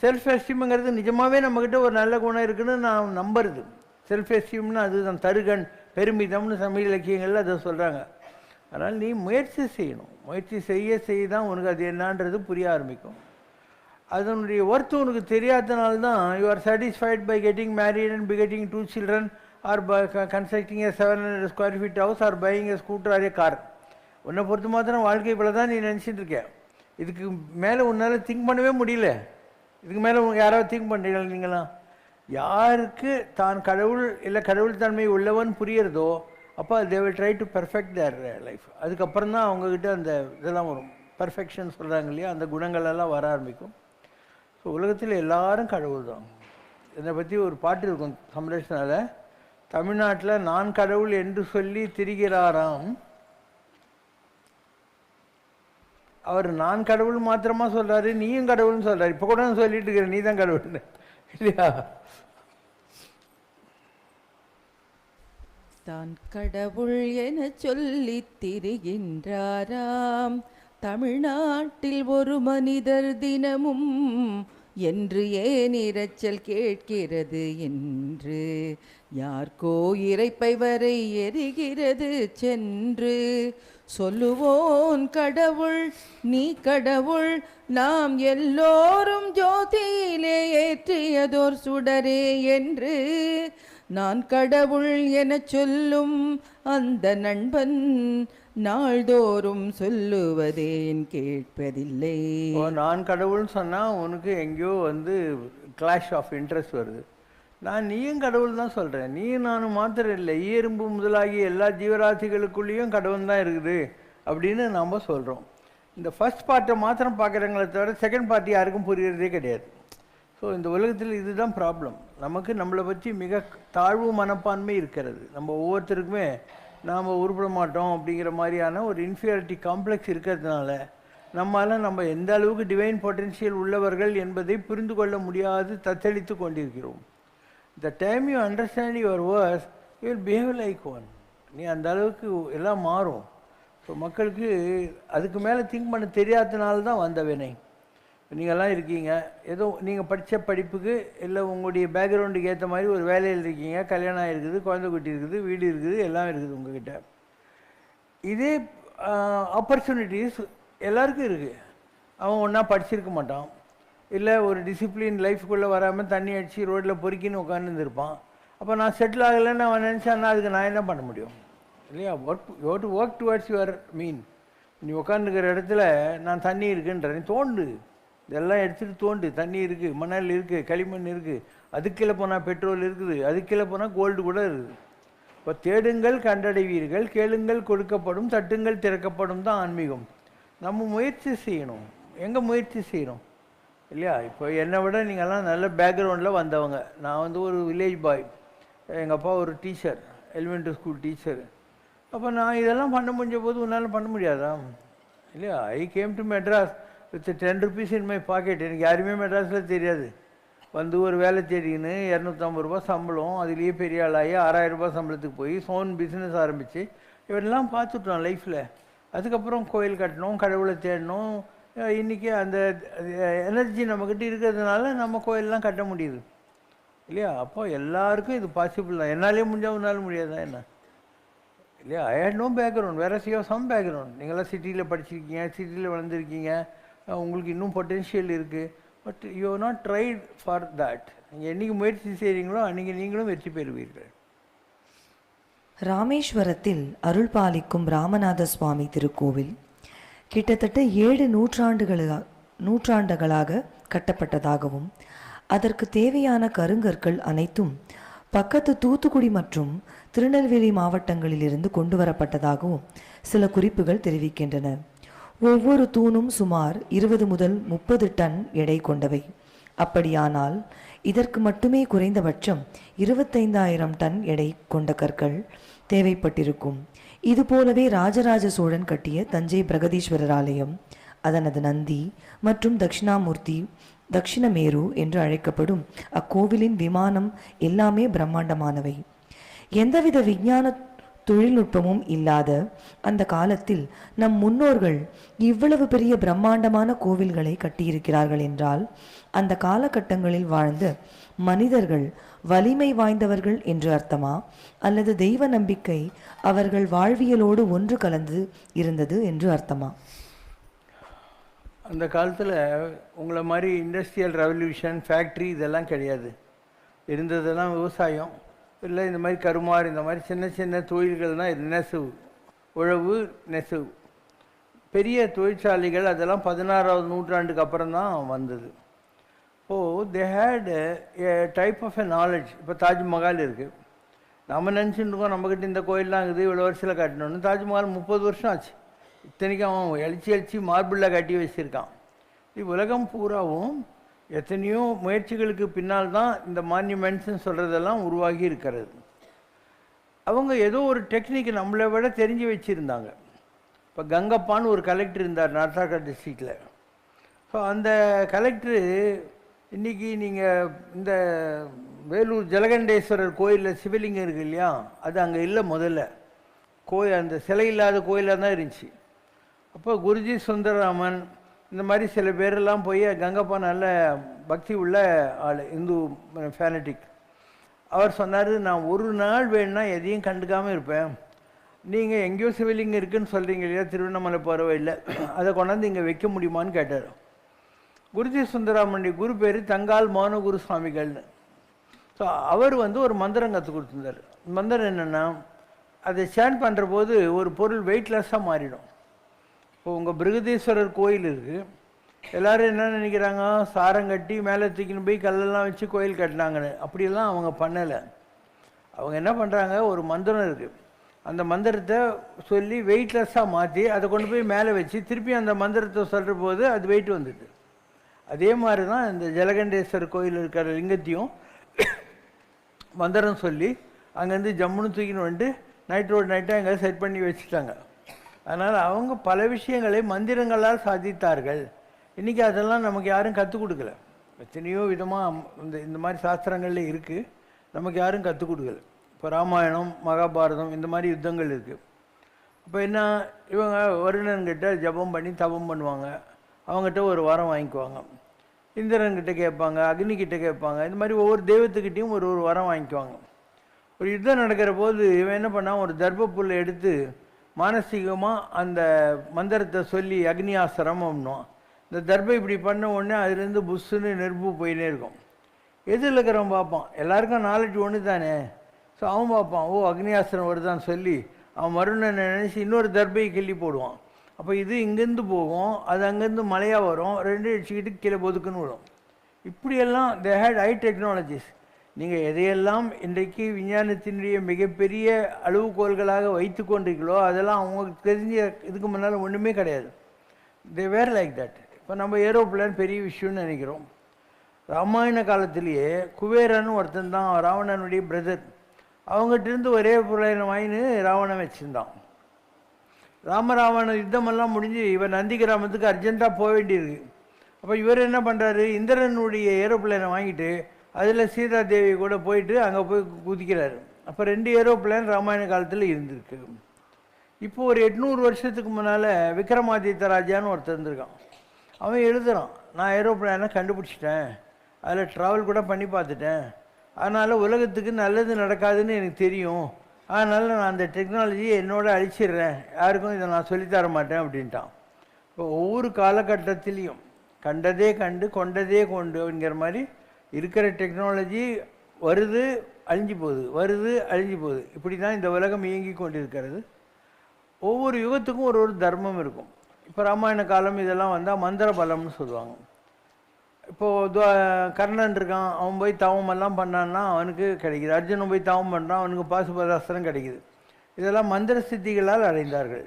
செல்ஃப் எஸ்டீம்ங்கிறது நிஜமாகவே நம்மக்கிட்ட ஒரு நல்ல குணம் இருக்குன்னு நான் நம்புறது. செல்ஃப் எஸ்டீம்னு அதுதான் தருகன் பெருமிதம்னு தமிழ் இலக்கியங்களில் அதை சொல்கிறாங்க. அதனால் நீ முயற்சி செய்யணும். முயற்சி செய்ய தான் உனக்கு அது என்னான்றது புரிய ஆரம்பிக்கும். அதனுடைய ஒர்த்து உனக்கு தெரியாதனால்தான் you are satisfied by getting married and begetting 2 children or constructing a 700 square feet house or buying a scooter or a car. உன்னை பொறுத்த மாத்திரம் வாழ்க்கை இவ்வளோ தான் நீ நினச்சிட்டு இருக்க. இதுக்கு மேலே உன்னால் திங்க் பண்ணவே முடியல. இதுக்கு மேலே யாராவது திங்க் பண்ணுறீங்களா? நீங்களாம் யாருக்கு தான் கடவுள் இல்லை கடவுள் தன்மை உள்ளவன் புரியறதோ அப்போ they will try to perfect their life. அதுக்கப்புறம் தான் அவங்கக்கிட்ட அந்த இதெல்லாம் வரும். பர்ஃபெக்ஷன் சொல்கிறாங்க இல்லையா, அந்த குணங்களெல்லாம் வர ஆரம்பிக்கும். ஸோ உலகத்தில் எல்லாரும் கடவுள் தான். என்னை பற்றி ஒரு பாட்டு இருக்கும் சம்ரட்சனால. தமிழ்நாட்டில் நான் கடவுள் என்று சொல்லி திரிகிறாராம். அவர் நான் கடவுள் மாத்திரமா சொல்கிறாரு, நீயும் கடவுள்னு சொல்கிறார். இப்போ கூட நான் சொல்லிட்டு இருக்கிற நீ தான் கடவுள் இல்லையா? தான் கடவுள் என சொல்லி திரிகின்றாராம் தமிழ்நாட்டில் ஒரு மனிதர் தினமும் என்று ஏன் இரைச்சல் கேட்கிறது என்று யார்கோ இறைப்பை வரை எரிகிறது சென்று சொல்லுவோன் கடவுள் நீ கடவுள் நாம் எல்லோரும் ஜோதியிலே ஏற்றியதோர் சுடரே என்று நான் கடவுள் என சொல்லும் அந்த நண்பன் நாள்தோறும் சொல்லுவதேன் கேட்பதில்லை. நான் கடவுள்னு சொன்னால் உனக்கு எங்கேயோ கிளாஷ் ஆஃப் இன்ட்ரெஸ்ட் வருது. நீயும் கடவுள் தான் சொல்கிறேன். நீயும் நானும் மாத்திரம் இல்லை, எறும்பு முதலாகி எல்லா ஜீவராசிகளுக்குள்ளேயும் கடவுள் தான் இருக்குது அப்படின்னு நாம் சொல்கிறோம். இந்த ஃபர்ஸ்ட் பார்ட்டை மாத்திரம் பார்க்குறவங்கள தவிர செகண்ட் பார்ட்டி யாருக்கும் புரியறதே கிடையாது. ஸோ இந்த உலகத்தில் இதுதான் ப்ராப்ளம். நமக்கு நம்மளை பற்றி மிக தாழ்வு மனப்பான்மை இருக்கிறது. நம்ம ஒவ்வொருத்தருக்குமே நாம் உருப்பட மாட்டோம் அப்படிங்கிற மாதிரியான ஒரு இன்ஃபீரியாரிட்டி காம்ப்ளெக்ஸ் இருக்கிறதுனால நம்ம எந்த அளவுக்கு டிவைன் பொட்டென்ஷியல் உள்ளவர்கள் என்பதை புரிந்து கொள்ள முடியாது தத்தளித்து கொண்டிருக்கிறோம். The time you understand your worth you will behave like one. நீ அந்த அளவுக்கு எல்லாம் மாறும். ஸோ மக்களுக்கு அதுக்கு மேலே திங்க் பண்ண தெரியாதனால தான் வந்த வினை. நீங்கள்லாம் இருக்கீங்க, ஏதோ நீங்கள் படித்த படிப்புக்கு இல்லை உங்களுடைய பேக்ரவுண்டுக்கு ஏற்ற மாதிரி ஒரு வேலையில் இருக்கீங்க, கல்யாணம் ஆகிருக்குது, குழந்தை குட்டி இருக்குது, வீடு இருக்குது, எல்லாம் இருக்குது உங்ககிட்ட. இதே ஆப்பர்ச்சுனிட்டிஸ் எல்லாருக்கும் இருக்குது. அவன் ஒன்றா படிச்சிருக்க மாட்டான், இல்லை ஒரு டிசிப்ளின் லைஃப்குள்ளே வராமல் தண்ணி அடித்து ரோட்டில் பொறுக்கின்னு உட்காந்துருப்பான். அப்போ நான் செட்டில் ஆகலைன்னு அவன் நினச்சான்னா அதுக்கு நான் என்ன பண்ண முடியும் இல்லையா? ஒர்க் டுவர்ட்ஸ் யுவர் மீன். நீ உட்காந்துக்கிற இடத்துல நான் தண்ணி இருக்குன்ற நீ தோண்டு, இதெல்லாம் எடுத்துகிட்டு தோண்டு. தண்ணி இருக்குது, மணல் இருக்குது, களிமண் இருக்குது, அதுக்கீழே போனால் பெட்ரோல் இருக்குது, அதுக்கீழே போனால் கோல்டு கூட இருக்குது. இப்போ தேடுங்கள் கண்டடைவீர்கள், கேளுங்கள் கொடுக்கப்படும், தட்டுங்கள் திறக்கப்படும் தான் ஆன்மீகம். நம்ம முயற்சி செய்யணும். எங்கே முயற்சி செய்யணும் இல்லையா? இப்போ என்னை விட நீங்கள்லாம் நல்ல பேக்ரவுண்டில் வந்தவங்க. நான் ஒரு வில்லேஜ் பாய், எங்கள் அப்பா ஒரு டீச்சர், எலிமெண்ட்ரி ஸ்கூல் டீச்சர். அப்போ நான் இதெல்லாம் பண்ண முடிஞ்ச போது உன்னால் பண்ண முடியாதா இல்லையா? I came to Madras with 10 rupees in my packet. எனக்கு யாருமே மெட்ராஸில் தெரியாது. ஒரு வேலை தேடின்னு 250 ரூபா சம்பளம், அதுலேயே பெரிய ஆளாகி 6000 ரூபாய் சம்பளத்துக்கு போய் சோன் பிஸ்னஸ் ஆரம்பித்து இவரெல்லாம் பார்த்துட்டோம் லைஃப்பில். அதுக்கப்புறம் கோயில் கட்டணும், கடவுளை தேடணும். இன்றைக்கி அந்த எனர்ஜி நம்மக்கிட்ட இருக்கிறதுனால நம்ம கோயிலெலாம் கட்ட முடியுது இல்லையா? அப்போ எல்லாருக்கும் இது பாசிபிள் தான். என்னாலே முடிஞ்சால் உன்னால் முடியாதா என்ன இல்லையா? ஐ ஹேட் நோ பேக்ரவுண்ட், வேற சம் பேக்ரவுண்ட். நீங்களாம் சிட்டியில் படிச்சிருக்கீங்க, சிட்டியில் வளர்ந்துருக்கீங்க, உங்களுக்கு இன்னும் பொட்டென்ஷியல் இருக்குது. But you have not tried for that. நீங்கள் என்றைக்கு முயற்சி செய்கிறீங்களோ அன்றைக்கி நீங்களும் வெற்றி பெறுவீர்கள். ராமேஸ்வரத்தில் அருள் பாலிக்கும் ராமநாத சுவாமி திருக்கோவில் கிட்டத்தட்ட 7 நூற்றாண்டுகளாக கட்டப்பட்டதாகவும் அதற்கு தேவையான கருங்கற்கள் அனைத்தும் பக்கத்து தூத்துக்குடி மற்றும் திருநெல்வேலி மாவட்டங்களிலிருந்து கொண்டு வரப்பட்டதாகவும் சில குறிப்புகள் தெரிவிக்கின்றன. ஒவ்வொரு தூணும் சுமார் 20 முதல் 30 டன் எடை கொண்டவை. அப்படியானால் இதற்கு மட்டுமே குறைந்தபட்சம் 25,000 டன் எடை கொண்ட கற்கள் தேவைப்பட்டிருக்கும். இதுபோலவே ராஜராஜ சோழன் கட்டிய தஞ்சை பிரகதீஸ்வரர் ஆலயம், அதனது நந்தி மற்றும் தட்சிணாமூர்த்தி, தட்சிணமேரு என்று அழைக்கப்படும் அக்கோவிலின் விமானம் எல்லாமே பிரம்மாண்டமானவை. எந்தவித விஞ்ஞான தொழில்நுட்பமும் இல்லாத அந்த காலத்தில் நம் முன்னோர்கள் இவ்வளவு பெரிய பிரம்மாண்டமான கோவில்களை கட்டியிருக்கிறார்கள் என்றால் அந்த காலகட்டங்களில் வாழ்ந்த மனிதர்கள் வலிமை வாய்ந்தவர்கள் என்று அர்த்தமா, அல்லது தெய்வ நம்பிக்கை அவர்கள் வாழ்வியலோடு ஒன்று கலந்து இருந்தது என்று அர்த்தமா? அந்த காலத்தில் உங்களை மாதிரி இண்டஸ்ட்ரியல் ரெவல்யூஷன், ஃபேக்ட்ரி இதெல்லாம் கிடையாது. இருந்ததெல்லாம் விவசாயம், இல்லை இந்த மாதிரி கருமார், இந்த மாதிரி சின்ன சின்ன தொழில்கள் தான். நெசவு, உழவு, நெசவு. பெரிய தொழிற்சாலைகள் அதெல்லாம் 16வது நூற்றாண்டுக்கு அப்புறம் தான் வந்தது. They had a type of a knowledge. இப்போ தாஜ்மஹால் இருக்குது. நம்ம நினச்சிட்டு இருக்கோம் நம்மக்கிட்ட இந்த கோயிலெலாம் இருக்குது, இவ்வளோ வருஷத்தில் கட்டணும்னு. தாஜ்மஹால் 30 வருஷம் ஆச்சு. இத்தனைக்கும் அவன் எழுச்சி மார்பிளில் கட்டி வச்சுருக்கான். உலகம் பூராவும் எத்தனையோ முயற்சிகளுக்கு பின்னால் தான் இந்த மான்யூமெண்ட்ஸ்ன்னு சொல்கிறதெல்லாம் உருவாகி இருக்கிறது. அவங்க ஏதோ ஒரு டெக்னிக் நம்மளை விட தெரிஞ்சு வச்சுருந்தாங்க. இப்போ கங்கப்பான்னு ஒரு கலெக்டர் இருந்தார் நார்த்தாக்கா டிஸ்ட்ரிக்டில். ஸோ அந்த கலெக்டரு இன்றைக்கி நீங்கள் இந்த வேலூர் ஜலகண்டேஸ்வரர் கோயிலில் சிவலிங்கம் இருக்குது இல்லையா, அது அங்கே இல்லை. முதல்ல கோயில் அந்த சிலை இல்லாத கோயிலாக தான் இருந்துச்சு. அப்போ குருஜி சுந்தரராமன் இந்த மாதிரி சில பேரெல்லாம் போய் கங்கப்பா நல்ல பக்தி உள்ள ஆள், இந்து ஃபேனட்டிக். அவர் சொன்னார், நான் ஒரு நாள் வேணும்னா எதையும் கண்டுக்காமல் இருப்பேன். நீங்கள் எங்கேயோ சிவலிங்கம் இருக்குதுன்னு சொல்கிறீங்க இல்லையா, திருவண்ணாமலை போகிற வழியில், அதை கொண்டாந்து இங்கே வைக்க முடியுமான்னு கேட்டார். குருஜி சுந்தரராமனுடைய குரு பேர் தங்கால் மௌனகுரு சுவாமிகள்னு. ஸோ அவர் ஒரு மந்திரம் கற்றுக் கொடுத்துருந்தார். மந்திரம் என்னென்னா, அதை சேன் பண்ணுற போது ஒரு பொருள் வெயிட்லெஸ்ஸாக மாறிடும். இப்போ உங்கள் பிருகதீஸ்வரர் கோயில் இருக்குது, எல்லோரும் என்ன நினைக்கிறாங்க, சாரம் கட்டி மேலே தூக்கின்னு போய் கல்லெல்லாம் வச்சு கோயில் கட்டினாங்கன்னு. அப்படியெல்லாம் அவங்க பண்ணலை. அவங்க என்ன பண்ணுறாங்க, ஒரு மந்திரம் இருக்குது, அந்த மந்திரத்தை சொல்லி வெயிட்லெஸ்ஸாக மாற்றி அதை கொண்டு போய் மேலே வச்சு திருப்பி அந்த மந்திரத்தை சொல்கிற போது அது வெயிட் வந்துடுது. அதே மாதிரி தான் இந்த ஜலகண்டேஸ்வரர் கோயில் இருக்கிற லிங்கத்தையும் மந்திரம் சொல்லி அங்கேருந்து ஜம்முன்னு தூக்கின்னு வந்துட்டு நைட்டோடு நைட்டாக எங்கே செட் பண்ணி வச்சுட்டாங்க. அதனால் அவங்க பல விஷயங்களை மந்திரங்களால் சாதித்தார்கள். இன்றைக்கி அதெல்லாம் நமக்கு யாரும் கற்றுக் கொடுக்கல. எத்தனையோ விதமாக இந்த மாதிரி சாஸ்திரங்களில் இருக்குது, நமக்கு யாரும் கற்றுக் கொடுக்கல. இப்போ ராமாயணம், மகாபாரதம் இந்த மாதிரி யுத்தங்கள் இருக்குது. இப்போ என்ன, இவங்க வருணன்கிட்ட ஜபம் பண்ணி தபம் பண்ணுவாங்க, அவங்ககிட்ட ஒரு வரம் வாங்கிக்குவாங்க. இந்திரன்கிட்ட கேட்பாங்க, அக்னிக்கிட்ட கேட்பாங்க. இந்த மாதிரி ஒவ்வொரு தெய்வத்துக்கிட்டையும் ஒரு வரம் வாங்கிக்குவாங்க. ஒரு யுத்தம் நடக்கிற போது இவன் என்ன பண்ணான், ஒரு தர்பப்புல்லை எடுத்து மானசீகமாக அந்த மந்திரத்தை சொல்லி அக்னியாசரம் பண்ணுவான். இந்த தர்பை இப்படி பண்ண உடனே அதுலேருந்து புஷ்ஷுன்னு நெருப்பு போயினே இருக்கும். எதில் இருக்கிறவன் பார்ப்பான், எல்லாருக்கும் நாலேஜ் ஒன்று தானே. ஸோ அவன் பார்ப்பான், ஓ அக்னியாசனம் வருதான்னு சொல்லி அவன் வருணனை நினச்சி இன்னொரு தர்பையை கிள்ளி போடுவான். அப்போ இது இங்கேருந்து போகும், அது அங்கேருந்து மழையாக வரும், ரெண்டு அடிச்சுக்கிட்டு கீழே பொதுக்குன்னு விடும். இப்படியெல்லாம் தே ஹேட் ஹை டெக்னாலஜிஸ். நீங்கள் எதையெல்லாம் இன்றைக்கு விஞ்ஞானத்தினுடைய மிகப்பெரிய அளவுகோல்களாக வைத்து கொண்டிருக்கீங்களோ அதெல்லாம் அவங்களுக்கு தெரிஞ்ச இதுக்கு முன்னால் ஒன்றுமே கிடையாது. தே வேர் லைக் தட். இப்போ நம்ம ஏரோப்ளேன் பெரிய விஷயம்னு நினைக்கிறோம். ராமாயண காலத்திலேயே குபேரன்னு ஒருத்தன் தான், ராவணனுடைய பிரதர். அவங்ககிட்டருந்து ஒரே பிள்ளைனை வாங்கின்னு ராவணன் வச்சுருந்தான். ராமராவண யுத்தமெல்லாம் முடிஞ்சு இவர் நந்தி கிராமத்துக்கு அர்ஜென்ட்டாக போக வேண்டியிருக்கு. அப்போ இவர் என்ன பண்ணுறாரு, இந்திரனுடைய ஏரோப்ளேனை வாங்கிட்டு அதில் சீதா தேவி கூட போயிட்டு அங்கே போய் குதிக்கிறாரு. அப்போ 2 ஏரோப்ளேன் ராமாயண காலத்தில் இருந்திருக்கு. இப்போது ஒரு 800 வருஷத்துக்கு முன்னால் விக்ரமாதித்ய ராஜான்னு ஒருத்தர் இருந்திருக்கான். அவன் எழுதுகிறான், நான் ஏரோப்ளேனை கண்டுபிடிச்சிட்டேன், அதில் ட்ராவல் கூட பண்ணி பார்த்துட்டேன், அதனால் உலகத்துக்கு நல்லது நடக்காதுன்னு எனக்கு தெரியும், அதனால் நான் அந்த டெக்னாலஜியை என்னோட அழிச்சிடுறேன், யாருக்கும் இதை நான் சொல்லித்தர மாட்டேன் அப்படின்ட்டான். இப்போ ஒவ்வொரு காலகட்டத்திலையும் கண்டதே கண்டு கொண்டதே கொண்டு அப்படிங்கிற மாதிரி இருக்கிற டெக்னாலஜி வருது அழிஞ்சு போகுது, வருது அழிஞ்சு போகுது. இப்படி தான் இந்த உலகம் இயங்கி கொண்டிருக்கிறது. ஒவ்வொரு யுகத்துக்கும் ஒரு தர்மம் இருக்கும். இப்போ ராமாயண காலம் இதெல்லாம் வந்தால் மந்திர பலம்னு சொல்லுவாங்க. இப்போது கர்ணன் இருக்கான், அவன் போய் தவமெல்லாம் பண்ணான்னா அவனுக்கு கிடைக்கிது. அர்ஜுனன் போய் தவம் பண்ணுறான், அவனுக்கு பாசுபதாஸ்திரம் கிடைக்கிது. இதெல்லாம் மந்திர சித்திகளால் அடைந்தார்கள்.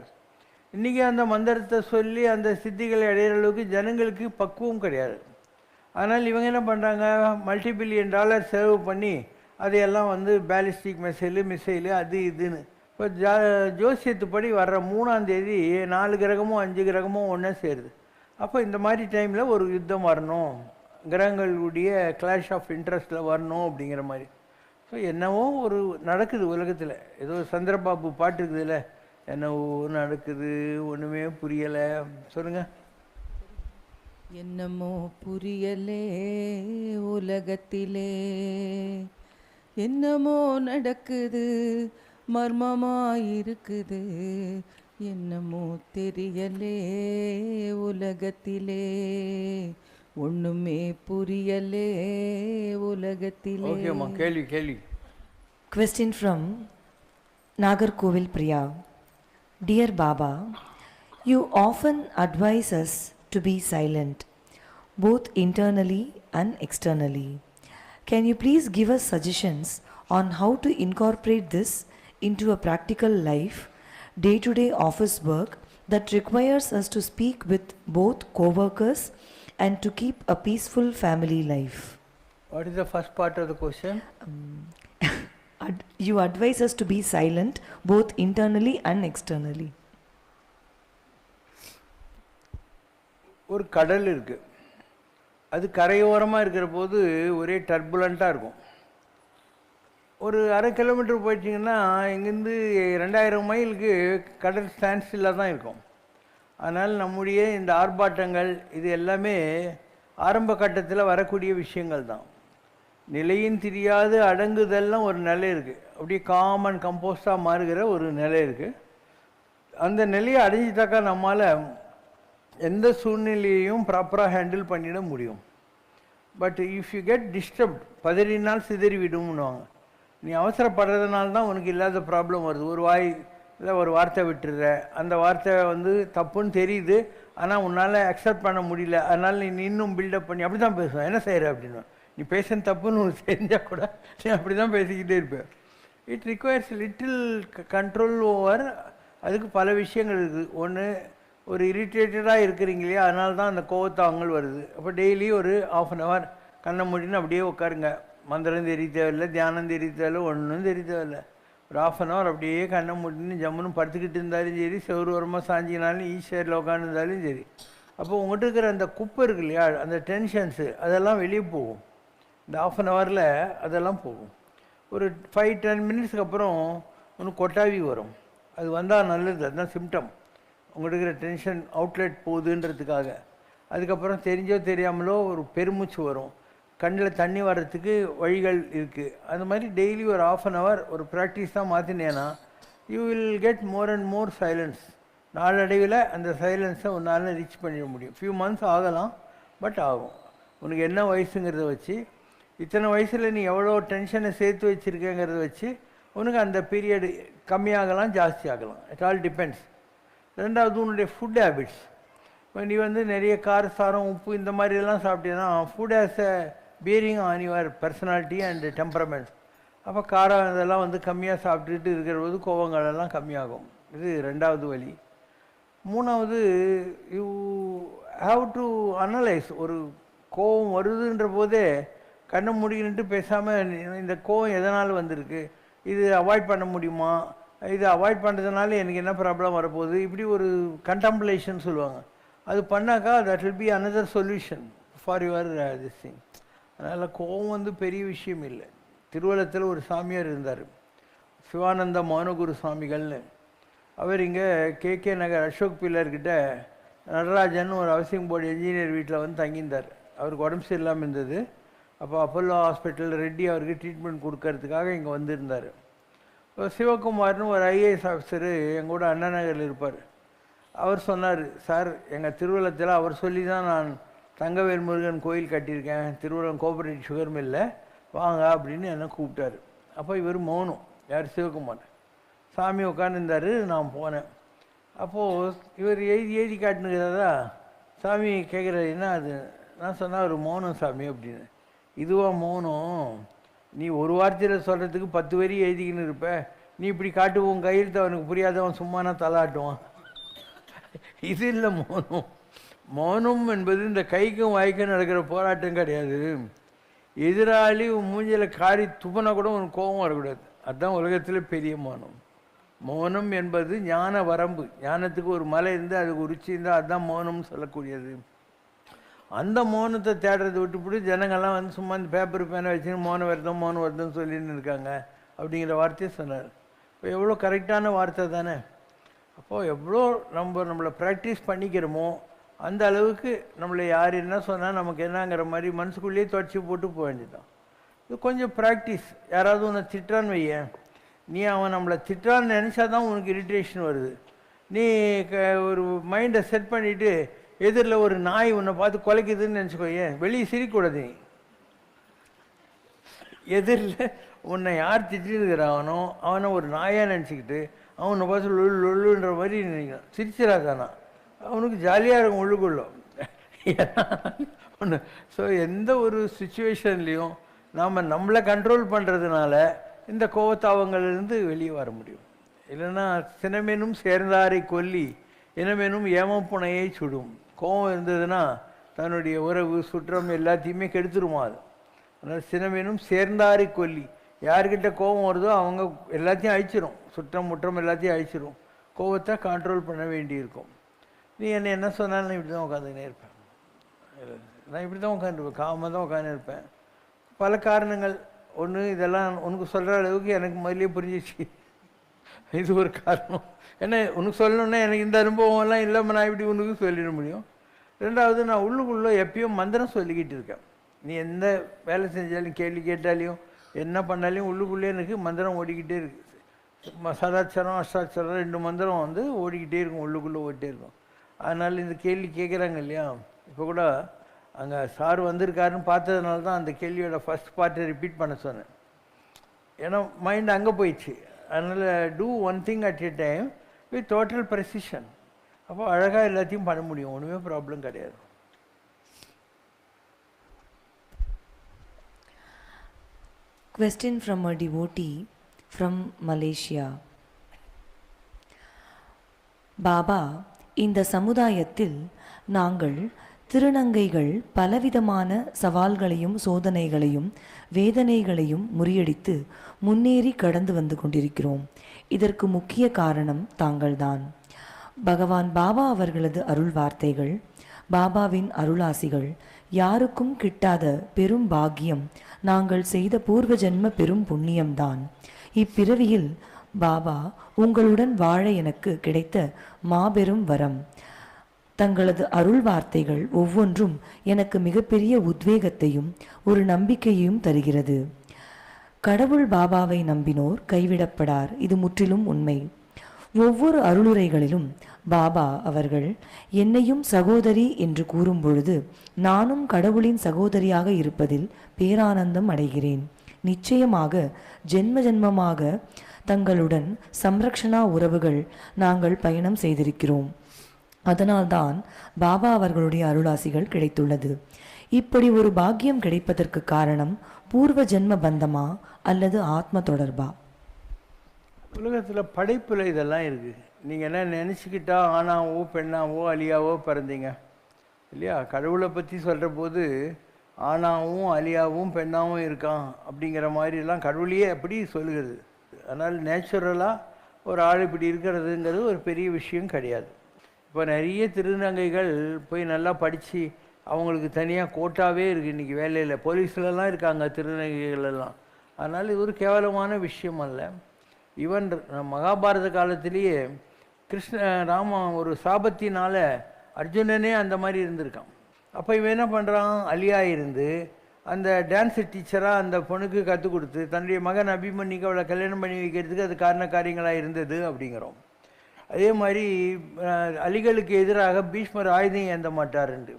இன்றைக்கி அந்த மந்திரத்தை சொல்லி அந்த சித்திகளை அடையிற அளவுக்கு ஜனங்களுக்கு பக்குவம் கிடையாது. அதனால் இவங்க என்ன பண்ணுறாங்க, $multi-billion செலவு பண்ணி அதையெல்லாம் பேலிஸ்டிக் மிசைலு அது இதுன்னு இப்போ ஜோசியத்துப்படி வர்ற 3ஆம் தேதி 4 கிரகமும் 5 கிரகமும் ஒன்றா சேருது. அப்போ இந்த மாதிரி டைமில் ஒரு யுத்தம் வரணும், கிரகங்களுடைய கிளாஷ் ஆஃப் இன்ட்ரெஸ்ட்டில் வரணும் அப்படிங்கிற மாதிரி. ஸோ என்னவோ ஒரு நடக்குது உலகத்தில். ஏதோ சந்திரபாபு பாட்டு இருக்குதுல்ல, என்னவோ நடக்குது ஒன்றுமே புரியலை, சொல்லுங்கள். என்னமோ புரியலே உலகத்திலே, என்னமோ நடக்குது மர்மமாயிருக்குது, என்னமோ தெரியலே உலகத்திலே, ஒண்ணுமே புரியலே உலகத்திலே. ஓகேம்மா, கேள்வி. Question from Nagarkovil Priya. Dear Baba, you often advise us to be silent, both internally and externally. Can you please give us suggestions on how to incorporate this into a practical life, day-to-day office work that requires us to speak with both co-workers and to keep a peaceful family life? What is the first part of the question? You advise us to be silent, both internally and externally. ஒரு கடல் இருக்குது, அது கரையோரமாக இருக்கிற போது ஒரே டர்புலண்ட்டாக இருக்கும். ஒரு 1/2 kilometre போயிட்டிங்கன்னா இங்கேருந்து 2000 மைலுக்கு கடல் ஸ்டாண்ட் ஸ்டில்லாக தான் இருக்கும். அதனால் நம்முடைய இந்த ஆர்ப்பாட்டங்கள் இது எல்லாமே ஆரம்ப கட்டத்தில் வரக்கூடிய விஷயங்கள் தான். நிலையின் தெரியாது அடங்குதல்லாம் ஒரு நிலை இருக்குது, அப்படியே காமன் கம்போஸ்டாக மாறுகிற ஒரு நிலை இருக்குது. அந்த நிலையை அடைஞ்சிட்டாக்கா நம்மளால் எந்த சூழ்நிலையையும் ப்ராப்பராக ஹேண்டில் பண்ணிட முடியும். But if you get disturbed, பதறினால் சிதறி விடும்னுவாங்க. நீ அவசரப்படுறதுனால தான் உனக்கு இல்லாத ப்ராப்ளம் வருது. ஒரு இல்லை ஒரு வார்த்தை விட்டுடுற, அந்த வார்த்தை தப்புன்னு தெரியுது, ஆனால் உன்னால் அக்செப்ட் பண்ண முடியல, அதனால் நீ இன்னும் பில்டப் பண்ணி அப்படி தான் பேசுவேன். என்ன செய்கிற அப்படின்னு, நீ பேசுன தப்புன்னு உனக்கு தெரிஞ்சால் கூட நீ அப்படி தான் பேசிக்கிட்டே இருப்பேன். It requires little control over. அதுக்கு பல விஷயங்கள் இருக்குது. ஒன்று, ஒரு இரிட்டேட்டடாக இருக்கிறீங்க இல்லையா, அதனால தான் அந்த கோவத்தாங்கள் வருது. அப்போ டெய்லி ஒரு 1/2 hour கண்ணை மூடின்னு அப்படியே உட்காருங்க. மந்திரம் தெரிய தேவையில்லை, தியானம் தெரிய தேவையில்லை, ஒன்றும் தெரிய தேவையில்லை. ஒரு 1/2 hour அப்படியே கண்ணை மூடின்னு ஜம்முன்னு படுத்துக்கிட்டு இருந்தாலும் சரி, செவ்வறு ஓரமாக சாஞ்சினாலும் ஈஸியரில் உட்காந்துருந்தாலும் சரி. அப்போ உங்கள்கிட்ட இருக்கிற அந்த குப்பை இருக்கு இல்லையா, அந்த டென்ஷன்ஸு அதெல்லாம் வெளியே போகும். இந்த 1/2 hourல அதெல்லாம் போகும். ஒரு 5-10 மினிட்ஸ்க்கு அப்புறம் ஒன்று கொட்டாவி வரும். அது வந்தால் நல்லது, அதுதான் சிம்டம். உங்களுக்கு இருக்கிற டென்ஷன் அவுட்லெட் போகுதுன்றதுக்காக. அதுக்கப்புறம் தெரிஞ்சோ தெரியாமலோ ஒரு பெருமூச்சு வரும். கண்ணில் தண்ணி வர்றதுக்கு வழிகள் இருக்குது. அது மாதிரி டெய்லி ஒரு 1/2 hour ஒரு ப்ராக்டிஸ் தான் மாற்றினேன்னா you will get more and more silence. நாளடைவில் அந்த சைலன்ஸை உன்னால் ரீச் பண்ணிட முடியும். ஃபியூ மந்த்ஸ் ஆகலாம், பட் ஆகும். உனக்கு என்ன வயசுங்கிறத வச்சு, இத்தனை வயசில் நீ எவ்வளோ டென்ஷனை சேர்த்து வச்சுருக்கேங்கிறத வச்சு உனக்கு அந்த பீரியடு கம்மியாகலாம், ஜாஸ்தி ஆகலாம். It all depends. ரெண்டாவது, உன்னுடைய ஃபுட் ஹேபிட்ஸ். இப்போ நீ நிறைய காரசாரம், உப்பு இந்த மாதிரியெல்லாம் சாப்பிட்டீங்கன்னா food has a bearing on your personality and temperament. அப்போ காரம் இதெல்லாம் கம்மியாக சாப்பிட்டுட்டு இருக்கிற போது கோவங்களெல்லாம் கம்மியாகும். இது ரெண்டாவது வழி. மூணாவது, யூ ஹாவ் டு அனலைஸ். ஒரு கோவம் வருதுன்ற போதே கண்ணை முடிக்கிட்டு பேசாமல் இந்த கோவம் எதனால் வந்திருக்கு, இது அவாய்ட் பண்ண முடியுமா, இது அவாய்ட் பண்ணுறதுனால எனக்கு என்ன ப்ராப்ளம் வரப்போகுது, இப்படி ஒரு கண்டம்ப்ளேஷன் சொல்லுவாங்க. அது பண்ணாக்கா that will be another solution for your this thing. அதனால் கோவம் பெரிய விஷயம் இல்லை. திருவள்ளத்தில் ஒரு சாமியார் இருந்தார், சிவானந்த மௌனகுரு சுவாமிகள்னு. அவர் இங்கே கே நகர் அசோக் பில்லர்கிட்ட நடராஜன் ஒரு ஹவுசிங் போர்டு என்ஜினியர் வீட்டில் தங்கியிருந்தார். அவருக்கு உடம்பு சரியில்லாமல் இருந்தது. அப்போ அப்போலோ ஹாஸ்பிட்டலில் ரெட்டி அவருக்கு ட்ரீட்மெண்ட் கொடுக்கறதுக்காக இங்கே வந்திருந்தார். இப்போ சிவகுமார்னு ஒரு ஐஏஎஸ் ஆஃபீஸரு எங்கூட அண்ணா நகரில் இருப்பார். அவர் சொன்னார், சார் எங்கள் திருவள்ளத்தில் அவர் சொல்லி தான் நான் தங்கவேல் முருகன் கோயில் கட்டியிருக்கேன், திருவள்ளம் கோஆபரேட்டிவ் சுகர் மில்ல, வாங்க அப்படின்னு என்னை கூப்பிட்டார். அப்போ இவர் மௌனம், யார், சிவகுமார். சாமி உட்காந்துருந்தார், நான் போனேன். அப்போது இவர் எழுதி காட்டுனுங்கிறதா சாமி கேட்குறாரு, என்ன அது? நான் சொன்னால் ஒரு மௌனம் சாமி அப்படின்னு. இதுவா மௌனம்? நீ ஒரு வார்த்தையில் சொல்கிறதுக்கு 10 வரி எழுதிக்கின்னு இருப்ப, நீ இப்படி காட்டுவோம் கையெழுத்து அவனுக்கு புரியாதவன் சும்மானா தலாட்டுவான். இது இல்லை மௌனம். மௌனம் என்பது இந்த கைக்கும் வாய்க்கும் நடக்கிற போராட்டம் கிடையாது. எதிராளி மூஞ்சியில் காரி துப்புனா கூட உனக்கு கோபம் வரக்கூடாது. அதுதான் உலகத்தில் பெரிய மௌனம். மௌனம் என்பது ஞான வரம்பு. ஞானத்துக்கு ஒரு மலை இருந்து அதுக்கு உச்சி இருந்தால் அதுதான் மௌனம்னு சொல்லக்கூடியது. அந்த மௌனத்தை தேடுறதை விட்டுவிட்டு ஜனங்கள்லாம் வந்து சும்மா இந்த பேப்பர் பேனை வச்சுன்னு மௌனம் வருதுன்னு சொல்லின்னு இருக்காங்க அப்படிங்கிற வார்த்தையை சொன்னார். இப்போ எவ்வளோ கரெக்டான வார்த்தை தானே. அப்போது எவ்வளோ நம்மளை ப்ராக்டிஸ் பண்ணிக்கிறோமோ அந்த அளவுக்கு நம்மளை யார் என்ன சொன்னால் நமக்கு என்னங்கிற மாதிரி மனசுக்குள்ளேயே தொடச்சி போட்டு போக வேண்டியதுதான். இது கொஞ்சம் ப்ராக்டிஸ். யாராவது உன்னை திட்டான்னு வையேன், நீ அவன் நம்மளை திட்டான்னு நினச்சா தான் உனக்கு இரிட்டேஷன் வருது. நீ ஒரு மைண்டை செட் பண்ணிவிட்டு எதிரில் ஒரு நாய் உன்னை பார்த்து குலைக்குதுன்னு நினச்சிக்கோ, ஏன் வெளியே சிரிக்கூடாது. நீ எதிரில் உன்னை யார் திட்டிருக்கிறானோ அவனை ஒரு நாயாக நினச்சிக்கிட்டு அவனை பார்த்து லொல்லுன்ற மாதிரி நினைக்கிறான், சிரிச்சிடாதானா அவனுக்கு ஜாலியாக இருக்கும் உள்ளுக்குள்ள. ஒன்று ஸோ எந்த ஒரு சுச்சுவேஷன்லேயும் நாம் நம்மளை கண்ட்ரோல் பண்ணுறதுனால இந்த கோவத்தாவங்கள்லேருந்து வெளியே வர முடியும். இல்லைன்னா சினமேனும் சேர்ந்தாரை கொல்லி இனமேனும் ஏமப்புனையை சுடும். கோபம் இருந்ததுன்னா தன்னுடைய உறவு சுற்றம் எல்லாத்தையுமே கெடுத்துருமா அது. அதனால் சினமேனும் சேர்ந்தாரை கொல்லி, யார்கிட்ட கோபம் வருதோ அவங்க எல்லாத்தையும் அழிச்சிரும், சுற்றம் முற்றம் எல்லாத்தையும் அழிச்சிரும். கோபத்தை கண்ட்ரோல் பண்ண வேண்டியிருக்கும். நீ என்ன சொன்னாலும் நான் இப்படி தான் உட்காந்துக்கினே இருப்பேன். நான் இப்படி தான் உட்காந்துருப்பேன், காமாக தான் உட்காந்துருப்பேன். பல காரணங்கள். ஒன்று, இதெல்லாம் உனக்கு சொல்கிற அளவுக்கு எனக்கு முதலே புரிஞ்சிச்சு, இது ஒரு காரணம். ஏன்னா உனக்கு சொல்லணுன்னா எனக்கு இந்த அனுபவம்லாம் இல்லாமல் நான் இப்படி உனக்கு சொல்லிட முடியும். ரெண்டாவது, நான் உள்ளுக்குள்ளே எப்பயும் மந்திரம் சொல்லிக்கிட்டு இருக்கேன். நீ எந்த வேலை செஞ்சாலும் கேள்வி கேட்டாலையும் என்ன பண்ணாலையும் உள்ளுக்குள்ளே எனக்கு மந்திரம் ஓடிக்கிட்டே இருக்குது. சதாட்சரம் அஷ்டாட்சரம் 2 மந்திரம் வந்து ஓடிக்கிட்டே இருக்கும், உள்ளுக்குள்ளே ஓடிட்டே இருக்கும். அதனால் இந்த கேள்வி கேட்குறாங்க இல்லையா, இப்போ கூட அங்கே சார் வந்திருக்காருன்னு பார்த்ததுனால தான் அந்த கேள்வியோட ஃபஸ்ட் பார்ட்டை ரிப்பீட் பண்ண சொன்னேன். ஏன்னா மைண்ட் அங்கே போயிடுச்சு. அதனால் do one thing at a time with total precision. அப்போ அழகாக எல்லாத்தையும் பண்ண முடியும், ஒன்றுமே ப்ராப்ளம் கிடையாது. Question from a devotee from Malaysia. Baba, இந்த சமுதாயத்தில் நாங்கள் திருநங்கைகள் பலவிதமான சவால்களையும் சோதனைகளையும் வேதனைகளையும் முறியடித்து முன்னேறி கடந்து வந்து கொண்டிருக்கிறோம். இதற்கு முக்கிய காரணம் தாங்கள்தான். பகவான் பாபா அவர்களது அருள் வார்த்தைகள், பாபாவின் அருளாசிகள், யாருக்கும் கிட்டாத பெரும் பாக்கியம், நாங்கள் செய்த பூர்வ ஜென்ம பெரும் புண்ணியம்தான். இப்பிறவியில் பாபா உங்களுடன் வாழ எனக்கு கிடைத்த மாபெரும் வரம். தங்களது அருள் வார்த்தைகள் ஒவ்வொன்றும் எனக்கு மிகப்பெரிய உத்வேகத்தையும் ஒரு நம்பிக்கையையும் தருகிறது. கடவுள் பாபாவை நம்பினோர் கைவிடப்படார், இது முற்றிலும் உண்மை. ஒவ்வொரு அருளுரைகளிலும் பாபா அவர்கள் என்னையும் சகோதரி என்று கூறும் பொழுது நானும் கடவுளின் சகோதரியாக இருப்பதில் பேரானந்தம் அடைகிறேன். நிச்சயமாக ஜென்ம ஜென்மமாக தங்களுடன் சம்ரக்ஷணா உறவுகள் நாங்கள் பயணம் செய்திருக்கிறோம். அதனால்தான் பாபா அவர்களுடைய அருளாசிகள் கிடைத்துள்ளது. இப்படி ஒரு பாக்கியம் கிடைப்பதற்கு காரணம் பூர்வ ஜென்ம பந்தமா அல்லது ஆத்ம தொடர்பா? உலகத்தில் படைப்பில் இதெல்லாம் இருக்குது. நீங்கள் என்ன நினச்சிக்கிட்டா ஆணாவோ பெண்ணாவோ அலியாவோ பிறந்தீங்க இல்லையா? கடவுளை பற்றி சொல்கிற போது ஆணாவும் அலியாவும் பெண்ணாவும் இருக்கான் அப்படிங்கிற மாதிரிலாம் கடவுளையே அப்படி சொல்லுகிறது. அதனால் நேச்சுரலாக ஒரு ஆள் இப்படி இருக்கிறதுங்கிறது ஒரு பெரிய விஷயம் கிடையாது. இப்போ நிறைய திருநங்கைகள் போய் நல்லா படித்து அவங்களுக்கு தனியாக கோட்டாவே இருக்குது. இன்றைக்கி வேலையில் போலீஸ்லலாம் இருக்காங்க திருநங்கைகள் எல்லாம். அதனால் இது ஒரு கேவலமான விஷயம் அல்ல. ஈவன் மகாபாரத காலத்திலேயே ராம ஒரு சாபத்தினால் அர்ஜுனனே அந்த மாதிரி இருந்திருக்கான். அப்போ இவன் என்ன பண்ணுறான், அலியா இருந்து அந்த டான்ஸு டீச்சராக அந்த பொண்ணுக்கு கற்றுக் கொடுத்து தன்னுடைய மகன் அபிமன்யுக்கு அவளை கல்யாணம் பண்ணி வைக்கிறதுக்கு அது காரண காரியங்களாக இருந்தது அப்படிங்கிறோம். அதே மாதிரி அலிகளுக்கு எதிராக பீஷ்மர் ஆயுதம் ஏந்த மாட்டாருண்டு.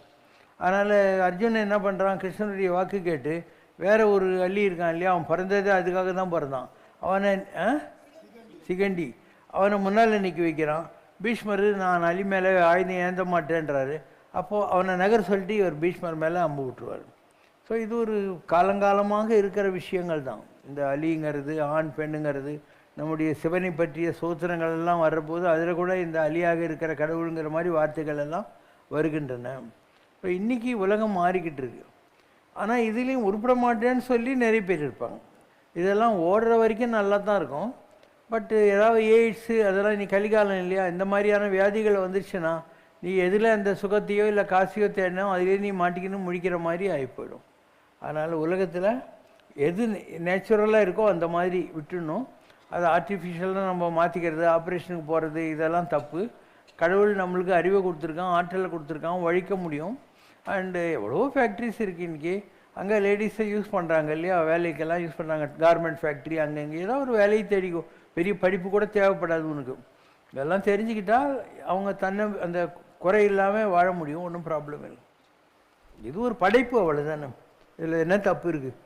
அதனால் அர்ஜுனன் என்ன பண்ணுறான், கிருஷ்ணனுடைய வாக்கு கேட்டு வேற ஒரு அள்ளி இருக்கான் இல்லையா, அவன் பிறந்ததே அதுக்காக தான் பிறந்தான். அவனை சிகண்டி அவனை முன்னால் நிற்க வைக்கிறான். பீஷ்மர் நான் அலி மேலே ஆயுதம் ஏந்த மாட்டேன்றாரு. அப்போது அவனை நகர் சொல்லிட்டு இவர் பீஷ்மர் மேலே அம்பு விட்டுருவார். ஸோ இது ஒரு காலங்காலமாக இருக்கிற விஷயங்கள் தான். இந்த அலிங்கிறது ஆண் பெண்ணுங்கிறது நம்முடைய சிவனை பற்றிய சோத்திரங்கள் எல்லாம் வர்றபோது அதில் கூட இந்த அலியாக இருக்கிற கடவுளுங்கிற மாதிரி வார்த்தைகள் எல்லாம் வருகின்றன. இப்போ இன்றைக்கி உலகம் மாறிக்கிட்டு இருக்கு. ஆனால் இதுலேயும் உருப்பட மாட்டேன்னு சொல்லி நிறைய பேர் இருப்பாங்க. இதெல்லாம் ஓடுற வரைக்கும் நல்லா தான் இருக்கும். பட்டு ஏதாவது எய்ட்ஸு அதெல்லாம் நீ கலிகாலம் இல்லையா, இந்த மாதிரியான வியாதிகள் வந்துருச்சுன்னா நீ எதில் அந்த சுகத்தையோ இல்லை காசையோ தேடினோ அதிலே நீ மாட்டிக்கணும் முழிக்கிற மாதிரி ஆகி போயிடும். அதனால் உலகத்தில் எது நேச்சுரலாக இருக்கோ அந்த மாதிரி விட்டுடணும். அதை ஆர்டிஃபிஷியலாக நம்ம மாற்றிக்கிறது, ஆப்ரேஷனுக்கு போகிறது, இதெல்லாம் தப்பு. கடவுள் நம்மளுக்கு அறிவை கொடுத்துருக்கான், ஆற்றலை கொடுத்துருக்கான், வழிக்க முடியும். அண்டு எவ்வளோ ஃபேக்ட்ரிஸ் இருக்குது இன்றைக்கி. அங்கே லேடிஸை யூஸ் பண்ணுறாங்க இல்லையா, வேலைக்கெல்லாம் யூஸ் பண்ணுறாங்க. கார்மெண்ட் ஃபேக்ட்ரி அங்கே இங்கே ஏதாவது ஒரு வேலையை தேடிக்கோ. பெரிய படிப்பு கூட தேவைப்படாது உனக்கு. இதெல்லாம் தெரிஞ்சுக்கிட்டால் அவங்க தன்னை அந்த குறை இல்லாமல் வாழ முடியும். ஒன்றும் ப்ராப்ளம் இல்லை. இது ஒரு படைப்பு, அவ்வளோதானே. இதில் என்ன தப்பு இருக்குது?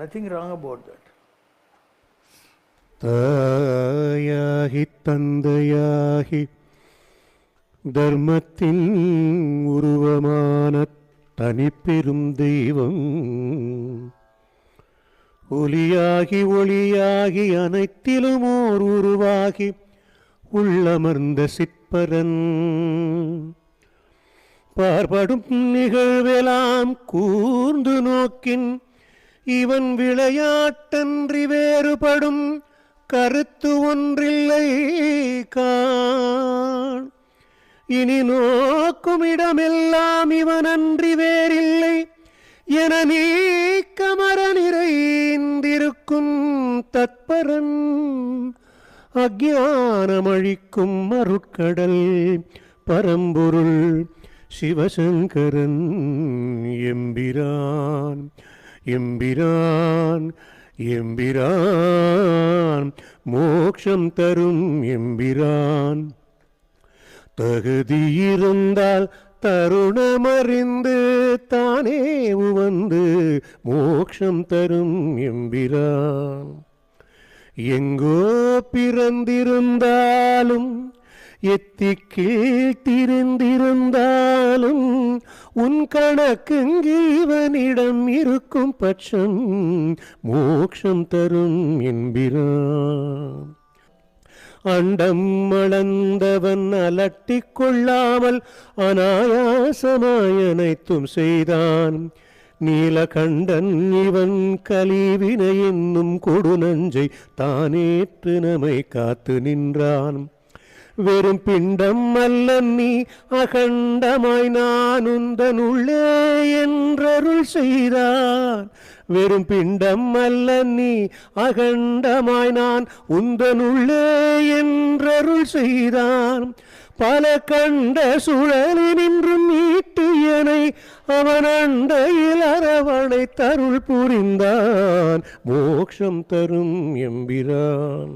Nothing wrong about that. தாயாகி தந்தையாகி தர்மத்தின் உருவமான தனிப்பெரும் தெய்வம், ஒளியாகி ஒளியாகி அனைத்திலும் ஓர் உருவாகி உள்ளமர்ந்த சிற்பரன், பார்படும் நிகழ்வெல்லாம் கூர்ந்து நோக்கின் இவன் விளையாட்டன்றி வேறுபடும் கருத்து ஒன்றில்லை காண். இனி நோக்கும் இடமெல்லாம் இவன் அன்றி வேறில்லை என நீக்கமர நிறைந்திருக்கும் தத்பரன், அஞ்ஞானமழிக்கும் அருட்கடல் பரம்பொருள் சிவசங்கரன் எம்பிரான் எம்பிரான் எம்பிரான் மோட்சம் தரும் எம்பிரான். தகுதியிருந்தால் தருணமறிந்து தானே வந்து மோட்சம் தரும் எம்பிரான். எங்கோ பிறந்திருந்தாலும் எத்திக்கீழ் திரிந்திருந்தாலும் உன் கணக்குங்கு இவனிடம் இருக்கும் பட்சம் மோட்சம் தரும் என்கிறான். அண்டம் அளந்தவன் அலட்டிக் கொள்ளாமல் அனாயாசமாய் அனைத்தும் செய்தான். நீலகண்டன் இவன் கலிவினை என்னும் கொடுநஞ்சை தானேற்று நம்மை காத்து நின்றான். வெறும் பிண்டம் அல்ல நீ அகண்டமாய் நான் உந்தனுள்ளே என்றருள் செய்தான். வெறும் பிண்டம் அல்ல நீ அகண்டமாய் நான் உந்தனுள்ளே என்றருள் செய்தான். பல கண்ட சுழலி நின்றும் நீட்டியனை அவன் அண்டையில் அரவணை தருள் புரிந்தான் மோட்சம் தரும் எம்பிரான்.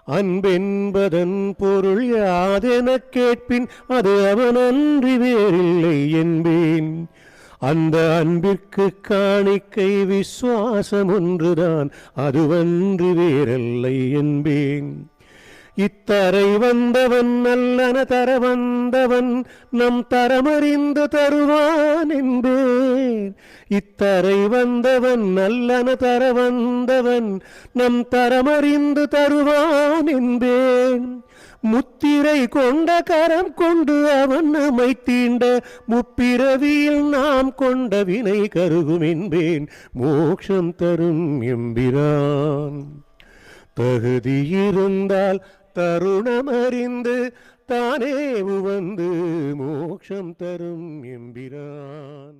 அன்பென்பதன் பொருள் யாதெனக் கேட்பின் அது அவனன்றி வேறில்லை என்பேன். அந்த அன்பிற்கு காணிக்கை விசுவாசம் ஒன்றுதான், அதுவன்றி வேறல்லை என்பேன். இத்தரை வந்தவன் நல்லன தர வந்தவன் நம் தரமறிந்து தருவான் என்பேன். இத்தரை வந்தவன் நல்லன தர வந்தவன் நம் தரமறிந்து தருவான் என்பேன். முத்திரை கொண்ட கரம் கொண்டு அவன் நம்மை தீண்ட முப்பிறவியில் நாம் கொண்ட வினை கருகும் என்பேன் மோட்சம் தரும் எம்பிரான். தகுதியிருந்தால் தருணமறிந்து தானே வந்து மோட்சம் தரும் எம்பிரான்.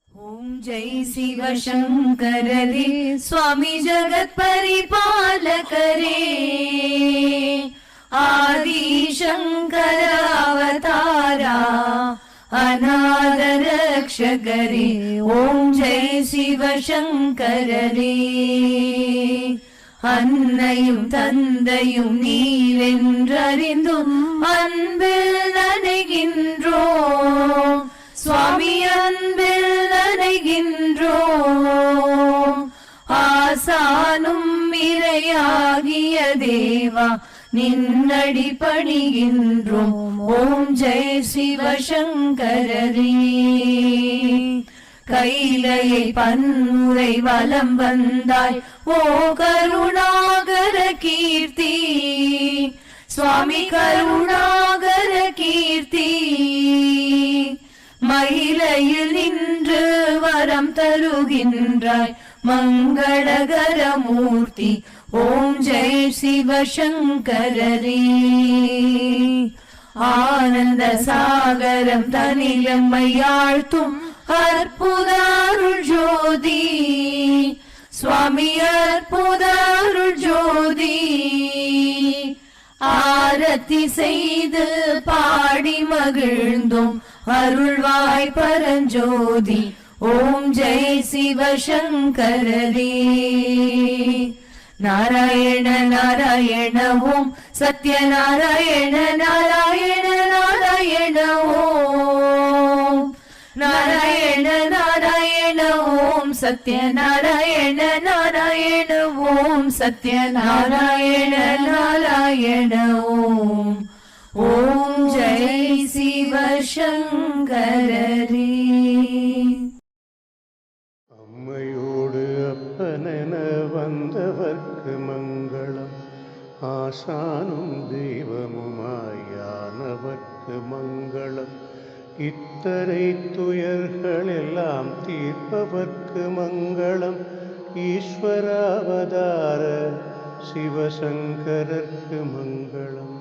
ओम जय शिव शंकर रे स्वामी जगत परिपालक रे आदि शंकर अवतारा अनाथ रक्षक रे ओम जय शिव शंकर रे அன்னையும் தந்தையும் நீவென்றறிந்தும் அன்பில் நனைகின்றோம் சுவாமி அன்பில் நனைகின்றோம். ஆசானும் இறையாகிய தேவா நின்னடி பணிகின்றோம். ஓம் ஜெய சிவசங்கரரே. கைலையை பன்முறை வலம் வந்தாய் ஓ கருணாகர கீர்த்தி சுவாமி கருணாகர கீர்த்தி. மயிலையில் நின்று வரம் தருகின்றாய் மங்களகர மூர்த்தி ஓம் ஜெய் சிவசங்கரரே. ஆனந்த சாகரம் தனிலம்மையாழ்த்தும் அற்புத அருள் ஜோதி சுவாமி அற்புத அருள் ஜோதி. ஆரத்தி செய்து பாடி மகிழ்ந்தோம் அருள்வாய் பரஞ்சோதி. ஓம் ஜெய் சிவசங்கரரே. நாராயண நாராயண ஓம் சத்யநாராயண நாராயண நாராயண ஓம். நாராயண நாராயண ஓம் சத்யநாராயண நாராயண ஓம் சத்யநாராயண நாராயண ஓம். ஓம் ஜெய் சிவசங்கரரே. அம்மையோடு அப்பனென வந்தவர்க்கு மங்களம், ஆசானும் தெய்வமுமாயானவர்க்கு மங்களம், இத்தனை துயர்கள் எல்லாம் தீர்ப்பவர்க்கு மங்களம், ஈஸ்வராவதார சிவசங்கரர்க்கு மங்களம்.